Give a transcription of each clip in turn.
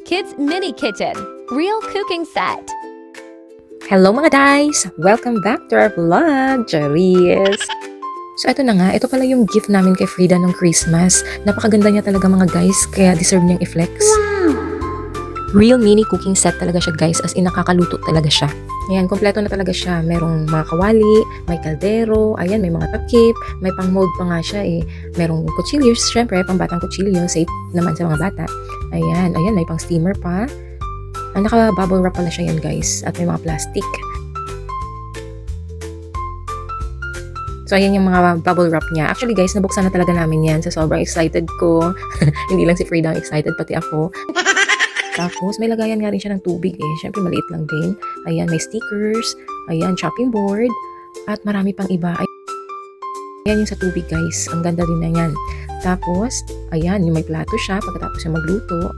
Kids Mini Kitchen, Real Cooking Set. Hello mga guys! Welcome back to our vlog, Charis! So ito na nga, ito pala yung gift namin kay Frida nung Christmas. Napakaganda niya talaga mga guys, kaya deserve niyang i-flex. Real mini cooking set talaga siya guys, as in nakakaluto talaga siya. Ayan, kompleto na talaga siya. Merong mga kawali, may kaldero, ayan, may mga takip, may pang mold pa nga siya eh. Merong kutsilyos, syempre, pang batang kutsilyo, safe naman sa mga bata. Ayan, may pang steamer pa. Naka-bubble wrap pala siya yan guys, at may mga plastic. So, ayan yung mga bubble wrap niya. Actually guys, nabuksan na talaga namin yan. So, sobrang excited ko. Hindi lang si Frida ang excited, pati ako. Tapos, may lagayan nga rin siya ng tubig eh. Siyempre, maliit lang din. Ayan, may stickers. Ayan, chopping board. At marami pang iba. Ayan yung sa tubig guys. Ang ganda din na yan. Tapos, ayan, yung may plato siya pagkatapos siya magluto.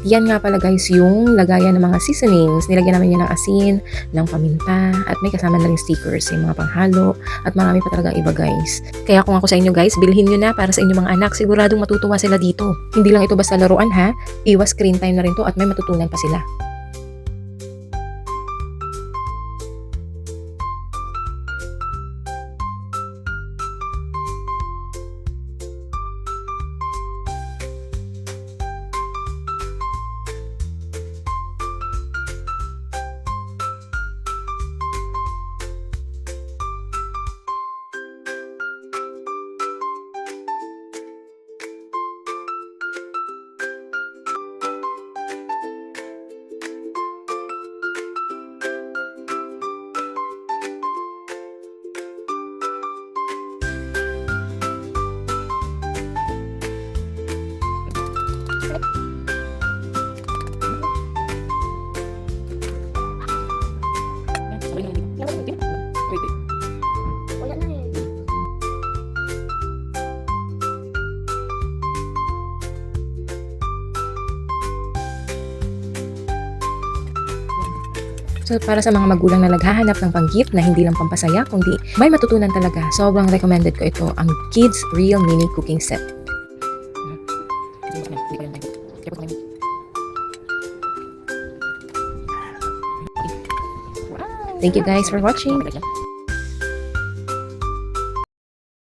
Yan nga pala guys yung lagayan ng mga seasonings. Nilagyan namin yan ng asin, ng paminta, at may kasama na rin stickers, yung mga panghalo, at marami pa talaga iba guys. Kaya kung ako sa inyo guys, bilhin nyo na para sa inyong mga anak. Siguradong matutuwa sila dito. Hindi lang ito basta laruan ha, iwas screen time na rin to at may matutunan pa sila. So, para sa mga magulang na naghahanap ng pang-gift na hindi lang pampasaya, kundi may matutunan talaga, sobrang recommended ko ito, ang Kids Real Mini Cooking Set. Thank you guys for watching.